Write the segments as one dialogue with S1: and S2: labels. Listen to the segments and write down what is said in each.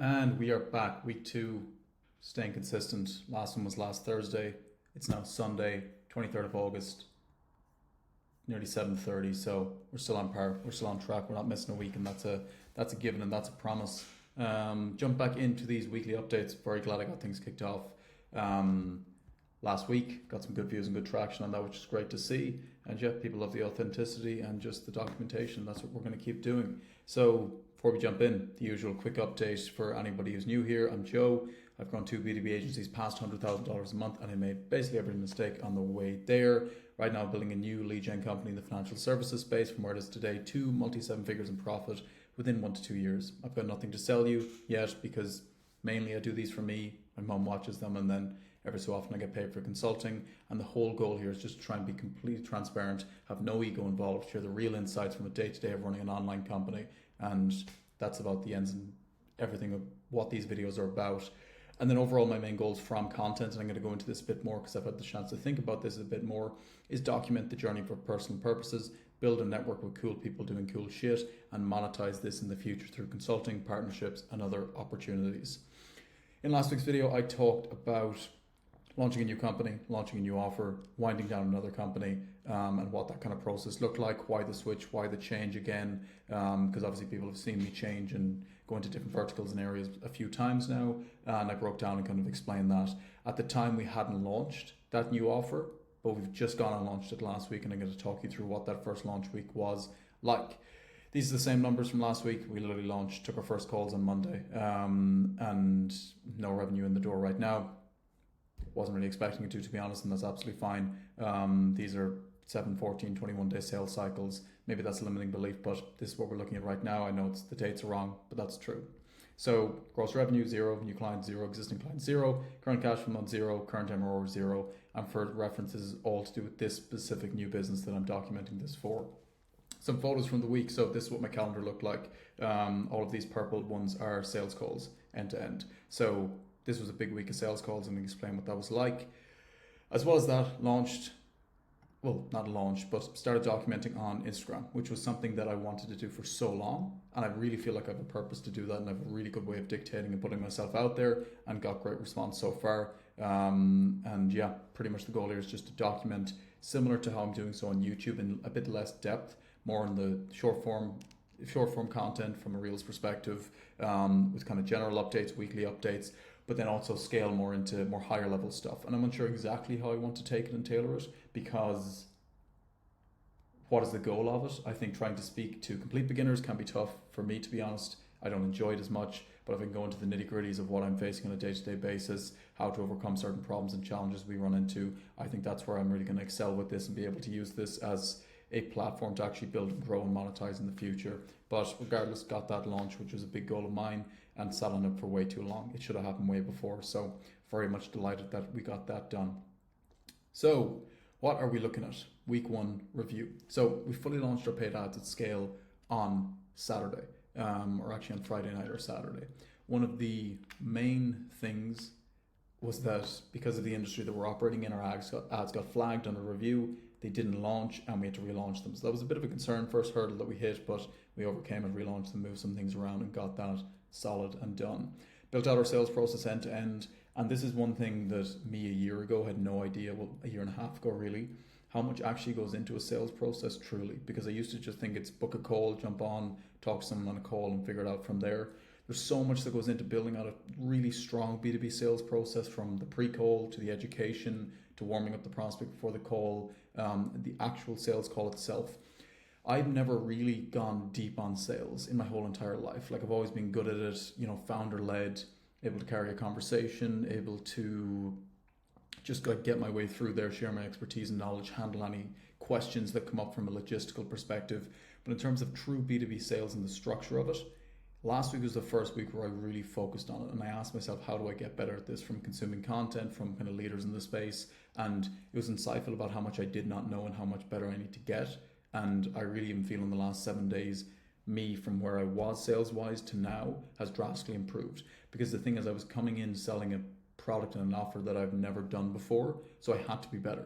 S1: And we are back, week two, staying consistent. Last one was last Thursday. It's now Sunday, 23rd of August, nearly 7:30. So we're still on par. We're still on track. We're not missing a week, and that's a given and that's a promise. Jump back into these weekly updates. Very glad I got things kicked off. Um, Last week, got some good views and good traction on that, which is great to see. And yeah, people love the authenticity and just the documentation. That's what we're going to keep doing. So before we jump in, the usual quick update for anybody who's new here. I'm Joe. I've grown two B2B agencies past $100,000 a month, and I made basically every mistake on the way there. Right now, building a new lead gen company in the financial services space from where it is today to multi seven figures in profit within 1 to 2 years. I've got nothing to sell you yet because mainly I do these for me. My mom watches them, and then every so often I get paid for consulting. And the whole goal here is just to try and be completely transparent, have no ego involved, share the real insights from a day-to-day of running an online company. And that's about the ends and everything of what these videos are about. And then overall, my main goals from content, and I'm going to go into this a bit more because I've had the chance to think about this a bit more, is document the journey for personal purposes, build a network with cool people doing cool shit, and monetize this in the future through consulting, partnerships, and other opportunities. In last week's video, I talked about launching a new company, launching a new offer, winding down another company, and what that kind of process looked like, why the switch, why the change again, because obviously people have seen me change and go into different verticals and areas a few times now, and I broke down and kind of explained that. At the time, we hadn't launched that new offer, but we've just gone and launched it last week, and I'm going to talk you through what that first launch week was like. These are the same numbers from last week. We literally launched, took our first calls on Monday, and no revenue in the door right now. Wasn't really expecting it to be honest, and that's absolutely fine. These are 7, 14, 21 day sales cycles. Maybe that's a limiting belief, but this is what we're looking at right now. I know the dates are wrong, but that's true. So gross revenue 0, new client 0, existing client 0, current cash flow month 0, current MRR 0, and for references all to do with this specific new business that I'm documenting this for. Some photos from the week. So this is what my calendar looked like. All of these purple ones are sales calls end to end. So this was a big week of sales calls, and I'll explain what that was like. As well as that, started documenting on Instagram, which was something that I wanted to do for so long. And I really feel like I have a purpose to do that, and I have a really good way of dictating and putting myself out there, and got great response so far. And yeah, pretty much the goal here is just to document similar to how I'm doing so on YouTube in a bit less depth, more in the short form content from a Reels perspective, with kind of general updates, weekly updates, but then also scale more into more higher level stuff. And I'm unsure exactly how I want to take it and tailor it, because what is the goal of it? I think trying to speak to complete beginners can be tough for me, to be honest. I don't enjoy it as much, but if I can go into the nitty gritties of what I'm facing on a day-to-day basis, how to overcome certain problems and challenges we run into, I think that's where I'm really going to excel with this and be able to use this as a platform to actually build and grow and monetize in the future. But regardless, got that launch, which was a big goal of mine, and sat on it for way too long. It should have happened way before. So very much delighted that we got that done. So what are we looking at? Week one review. So we fully launched our paid ads at scale on Saturday, or actually on Friday night or Saturday. One of the main things was that because of the industry that we're operating in, our ads got flagged under review. They didn't launch, and we had to relaunch them. So that was a bit of a concern, first hurdle that we hit, but we overcame it, relaunched them, moved some things around, and got that solid and done. Built out our sales process end to end, and this is one thing that me a year ago had no idea, well, a year and a half ago really, how much actually goes into a sales process truly, because I used to just think it's book a call, jump on, talk to someone on a call, and figure it out from there. There's so much that goes into building out a really strong B2B sales process, from the pre-call to the education to warming up the prospect before the call, the actual sales call itself. I've never really gone deep on sales in my whole entire life. Like, I've always been good at it, founder-led, able to carry a conversation, able to just get my way through there, share my expertise and knowledge, handle any questions that come up from a logistical perspective. But in terms of true B2B sales and the structure of it, last week was the first week where I really focused on it, and I asked myself, how do I get better at this, from consuming content from kind of leaders in the space? And it was insightful about how much I did not know and how much better I need to get. And I really even feel in the last 7 days, me from where I was sales wise to now has drastically improved. Because the thing is, I was coming in selling a product and an offer that I've never done before, so I had to be better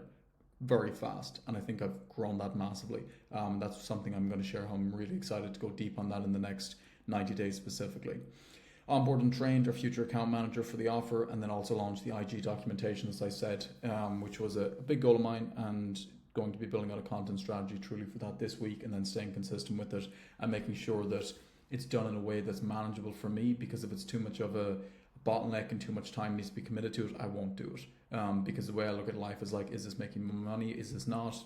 S1: very fast, and I think I've grown that massively. That's something I'm going to share, how I'm really excited to go deep on that in the next 90 days specifically. onboard and trained our future account manager for the offer, and then also launched the IG documentation, as I said, which was a big goal of mine, and going to be building out a content strategy truly for that this week, and then staying consistent with it and making sure that it's done in a way that's manageable for me, because if it's too much of a bottleneck and too much time needs to be committed to it, I won't do it. Because the way I look at life is like, is this making money? Is this not?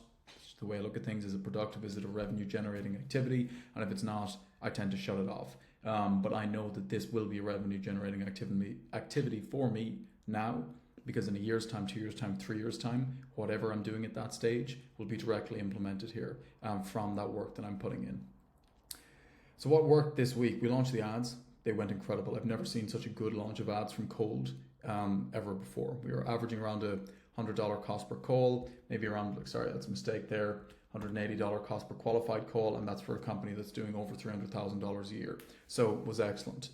S1: The way I look at things, is it productive? Is it a revenue generating activity? And if it's not, I tend to shut it off. But I know that this will be a revenue generating activity for me now, because in a year's time, 2 years' time, 3 years' time, whatever I'm doing at that stage will be directly implemented here from that work that I'm putting in. So what worked this week? We launched the ads. They went incredible. I've never seen such a good launch of ads from cold ever before. We were averaging around a $100 cost per call, maybe around, sorry, that's a mistake there, $180 cost per qualified call, and that's for a company that's doing over $300,000 a year. So it was excellent.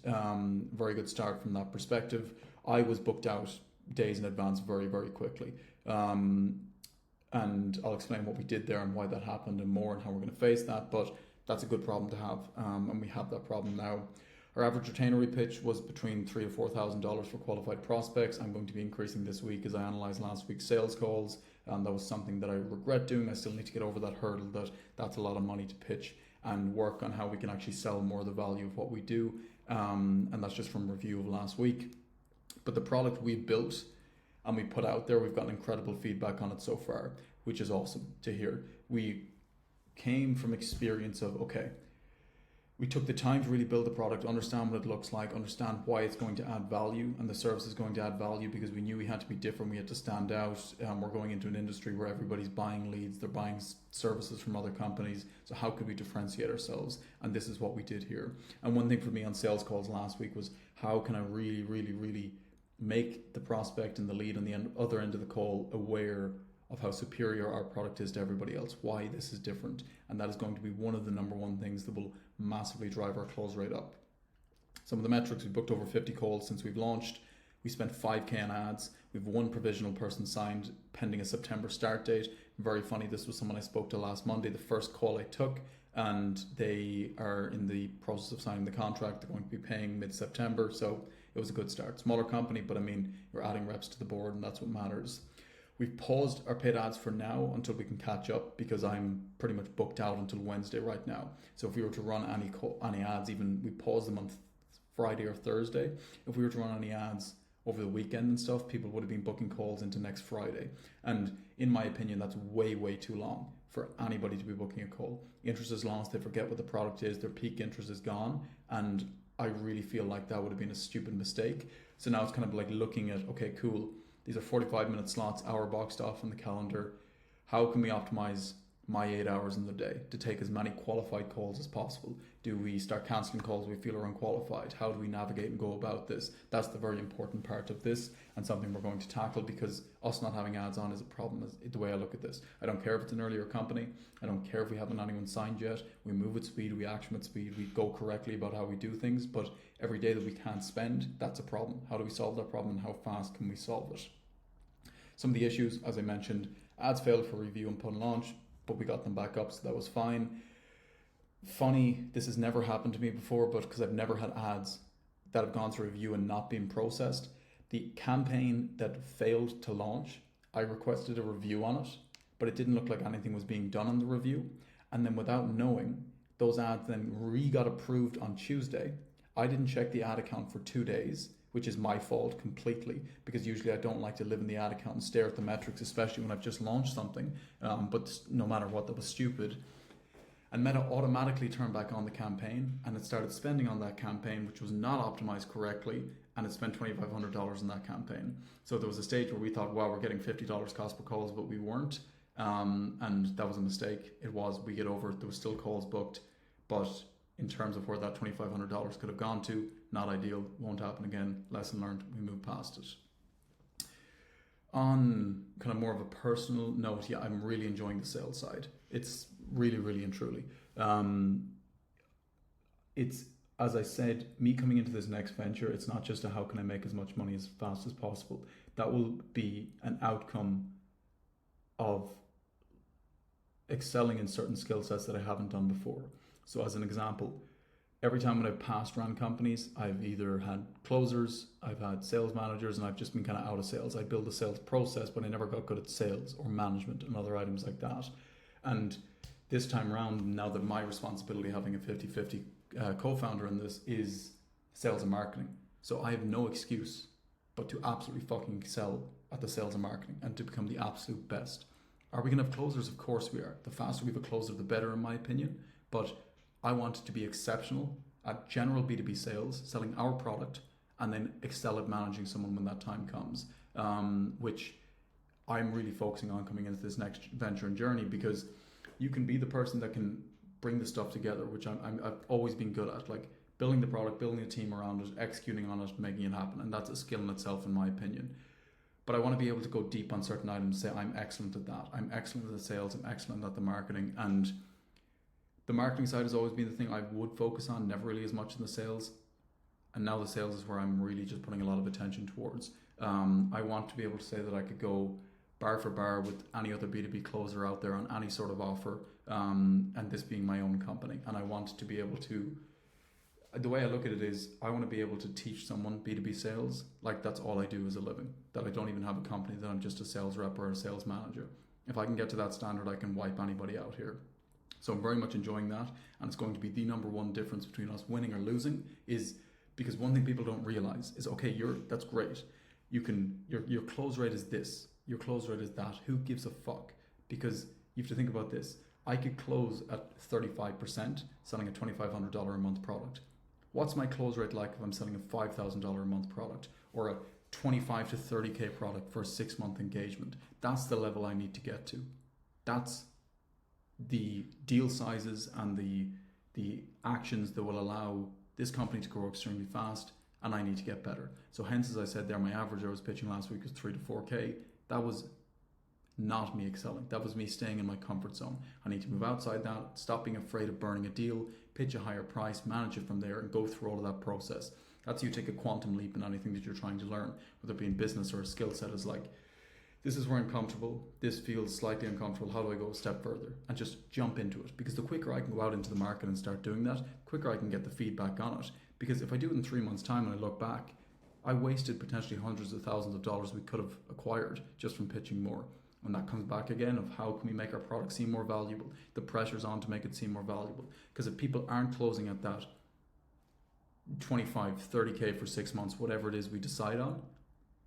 S1: Very good start from that perspective. I was booked out days in advance very, very quickly. And I'll explain what we did there and why that happened and more, and how we're going to face that, but that's a good problem to have, and we have that problem now. Our average retainer pitch was between $3,000 or $4,000 for qualified prospects. I'm going to be increasing this week as I analyze last week's sales calls. That was something that I regret doing. I still need to get over that hurdle that's a lot of money to pitch, and work on how we can actually sell more of the value of what we do. And that's just from review of last week. But the product we built and we put out there, we've gotten incredible feedback on it so far, which is awesome to hear. We came from experience of, okay, we took the time to really build the product, understand what it looks like, understand why it's going to add value, and the service is going to add value, because we knew we had to be different, we had to stand out. We're going into an industry where everybody's buying leads, they're buying services from other companies, so how could we differentiate ourselves? And this is what we did here. And one thing for me on sales calls last week was, how can I really, really, really make the prospect and the lead on the other end of the call aware of how superior our product is to everybody else, why this is different. And that is going to be one of the number one things that will massively drive our close rate up. Some of the metrics: we booked over 50 calls since we've launched. We spent $5,000 on ads. We've one provisional person signed pending a September start date. Very funny, this was someone I spoke to last Monday, the first call I took, and they are in the process of signing the contract. They're going to be paying mid-September, so it was a good start. Smaller company, but I mean, you're adding reps to the board, and that's what matters. We've paused our paid ads for now until we can catch up, because I'm pretty much booked out until Wednesday right now. So if we were to run any ads, even we paused them on Friday or Thursday, if we were to run any ads over the weekend and stuff, people would have been booking calls into next Friday. And in my opinion, that's way, way too long for anybody to be booking a call. Interest is lost, they forget what the product is, their peak interest is gone, and I really feel like that would have been a stupid mistake. So now it's kind of like looking at, okay, cool, these are 45-minute slots, hour boxed off on the calendar. How can we optimize my 8 hours in the day to take as many qualified calls as possible? Do we start cancelling calls we feel are unqualified? How do we navigate and go about this? That's the very important part of this, and something we're going to tackle, because us not having ads on is a problem, is the way I look at this. I don't care if it's an earlier company. I don't care if we haven't anyone signed yet. We move with speed, we action with speed, we go correctly about how we do things, but every day that we can't spend, that's a problem. How do we solve that problem, and how fast can we solve it? Some of the issues, as I mentioned, ads failed for review and put on launch, but we got them back up, so that was fine. Funny, this has never happened to me before, but because I've never had ads that have gone through review and not been processed. The campaign that failed to launch, I requested a review on it, but it didn't look like anything was being done on the review. And then without knowing, those ads then got approved on Tuesday. I didn't check the ad account for 2 days, which is my fault completely, because usually I don't like to live in the ad account and stare at the metrics, especially when I've just launched something. But no matter what, that was stupid. And Meta automatically turned back on the campaign, and it started spending on that campaign, which was not optimized correctly, and it spent $2,500 in that campaign. So there was a stage where we thought, wow, we're getting $50 cost per calls, but we weren't. And that was a mistake. It was, we get over it, there was still calls booked, but in terms of where that $2,500 could have gone to, not ideal, won't happen again, lesson learned, we move past it. On kind of more of a personal note, yeah, I'm really enjoying the sales side. It's really, really and truly. It's, as I said, me coming into this next venture, it's not just a how can I make as much money as fast as possible. That will be an outcome of excelling in certain skill sets that I haven't done before. So as an example, every time when I've passed around companies, I've either had closers, I've had sales managers, and I've just been kind of out of sales. I built a sales process, but I never got good at sales or management and other items like that. And this time around, now that my responsibility, having a 50-50 co-founder in this, is sales and marketing. So I have no excuse but to absolutely fucking excel at the sales and marketing and to become the absolute best. Are we going to have closers? Of course we are. The faster we have a closer, the better, in my opinion. But I want to be exceptional at general B2B sales, selling our product, and then excel at managing someone when that time comes, which I'm really focusing on coming into this next venture and journey, because you can be the person that can bring the stuff together, which I've always been good at, like building the product, building a team around it, executing on it, making it happen. And that's a skill in itself, in my opinion. But I want to be able to go deep on certain items, say I'm excellent at that. I'm excellent at the sales, I'm excellent at the marketing. And the marketing side has always been the thing I would focus on, never really as much in the sales. And now the sales is where I'm really just putting a lot of attention towards. I want to be able to say that I could go bar for bar with any other B2B closer out there on any sort of offer, and this being my own company. And I want to be able to, the way I look at it is, I want to be able to teach someone B2B sales like that's all I do as a living, that I don't even have a company, that I'm just a sales rep or a sales manager. If I can get to that standard, I can wipe anybody out here. So I'm very much enjoying that, and it's going to be the number one difference between us winning or losing, is because one thing people don't realize is, okay, that's great. You can, your close rate is this, your close rate is that. Who gives a fuck? Because you have to think about this. I could close at 35% selling a $2,500 a month product. What's my close rate like if I'm selling a $5,000 a month product, or a 25 to 30K product for a 6-month engagement? That's the level I need to get to. That's the deal sizes and the actions that will allow this company to grow extremely fast, and I need to get better. So hence, as I said there, my average I was pitching last week was 3 to 4K. That was not me excelling. That was me staying in my comfort zone. I need to move outside that, stop being afraid of burning a deal, pitch a higher price, manage it from there, and go through all of that process. That's you take a quantum leap in anything that you're trying to learn, whether it be in business or a skill set. Is like, this is where I'm comfortable, this feels slightly uncomfortable, how do I go a step further? And just jump into it. Because the quicker I can go out into the market and start doing that, the quicker I can get the feedback on it. Because if I do it in 3 months' time and I look back, I wasted potentially hundreds of thousands of dollars we could have acquired just from pitching more. When that comes back again of how can we make our product seem more valuable, the pressure's on to make it seem more valuable. Because if people aren't closing at that 25, 30K for 6 months, whatever it is we decide on,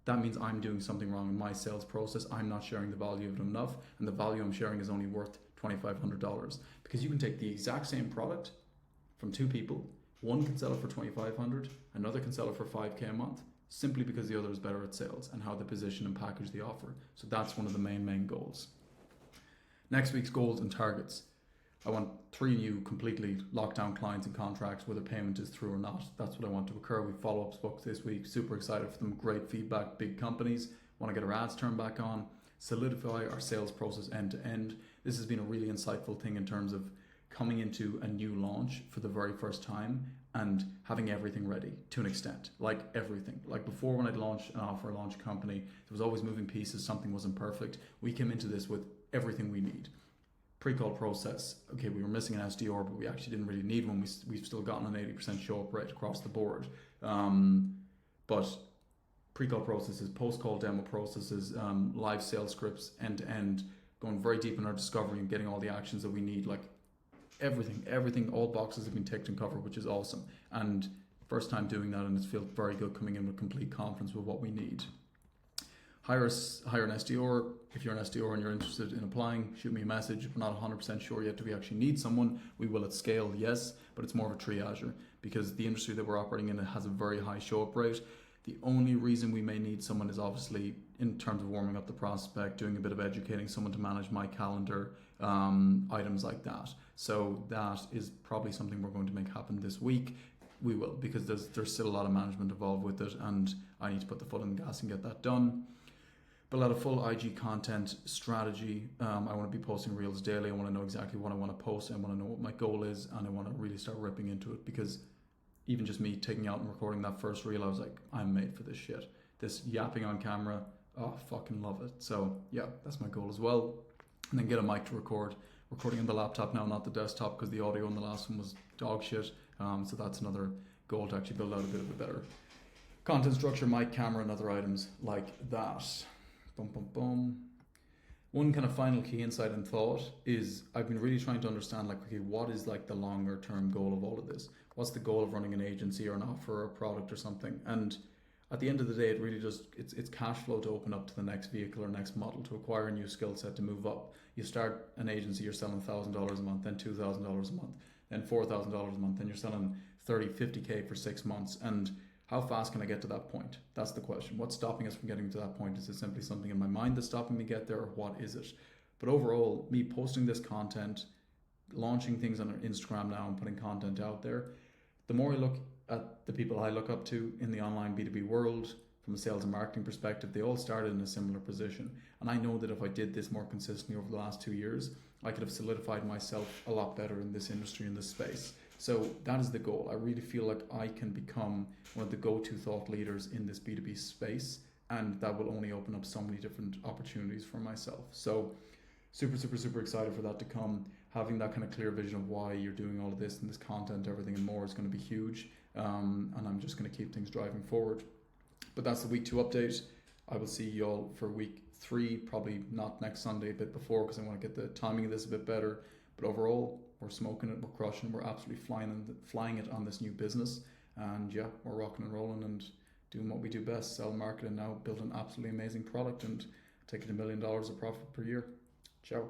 S1: that means I'm doing something wrong in my sales process. I'm not sharing the value of it enough, and the value I'm sharing is only worth $2,500. Because you can take the exact same product from 2 people, one can sell it for $2,500, another can sell it for $5K a month, simply because the other is better at sales and how they position and package the offer. So that's one of the main goals. Next week's goals and targets. I want 3 new completely locked down clients and contracts, whether payment is through or not. That's what I want to occur. We follow-ups booked this week. Super excited for them. Great feedback. Big companies. Want to get our ads turned back on. Solidify our sales process end to end. This has been a really insightful thing in terms of coming into a new launch for the very first time and having everything ready to an extent. Like everything. Like before, when I'd launch an offer, launch a company, there was always moving pieces. Something wasn't perfect. We came into this with everything we need. Pre-call process, okay, we were missing an SDR, but we actually didn't really need one. We've still gotten an 80% show up rate across the board. But pre-call processes, post-call demo processes, live sales scripts, end-to-end, going very deep in our discovery and getting all the actions that we need. Like everything, all boxes have been ticked and covered, which is awesome. And first time doing that, and it feels very good coming in with complete confidence with what we need. Hire an SDR. If you're an SDR and you're interested in applying, shoot me a message. We're not 100% sure yet. Do we actually need someone? We will at scale, yes, but it's more of a triager because the industry that we're operating in has a very high show-up rate. The only reason we may need someone is obviously in terms of warming up the prospect, doing a bit of educating someone to manage my calendar, items like that. So that is probably something we're going to make happen this week. We will, because there's still a lot of management involved with it, and I need to put the foot on the gas and get that done. Build out a full IG content strategy. I want to be posting reels daily. I want to know exactly what I want to post. I want to know what my goal is, and I want to really start ripping into it, because even just me taking out and recording that first reel, I was like, I'm made for this shit. This yapping on camera, oh, I fucking love it. So yeah, that's my goal as well. And then get a mic to record. Recording on the laptop now, not the desktop, because the audio on the last one was dog shit. So that's another goal, to actually build out a bit of a better content structure, mic, camera, and other items like that. Boom, boom, boom. One kind of final key insight and thought is I've been really trying to understand, like, okay, what is like the longer term goal of all of this? What's the goal of running an agency or an offer or a product or something? And at the end of the day, it really just, it's cash flow to open up to the next vehicle or next model, to acquire a new skill set, to move up. You start an agency, you're selling $1,000 a month, then $2,000 a month, then $4,000 a month, then you're selling 30, 50K for 6 months. And how fast can I get to that point? That's the question. What's stopping us from getting to that point? Is it simply something in my mind that's stopping me get there, or what is it? But overall, me posting this content, launching things on Instagram now and putting content out there, the more I look at the people I look up to in the online B2B world, from a sales and marketing perspective, they all started in a similar position. And I know that if I did this more consistently over the last 2 years, I could have solidified myself a lot better in this industry, in this space. So that is the goal. I really feel like I can become one of the go-to thought leaders in this B2B space, and that will only open up so many different opportunities for myself. So super, super, super excited for that to come. Having that kind of clear vision of why you're doing all of this and this content, everything and more is going to be huge. And I'm just going to keep things driving forward. But that's the week 2 update. I will see you all for week 3, probably not next Sunday, a bit before, because I want to get the timing of this a bit better. But overall, we're smoking it, we're crushing, we're absolutely flying it on this new business. And yeah, we're rocking and rolling and doing what we do best, sell, market, and now build an absolutely amazing product and take it $1 million of profit per year. Ciao.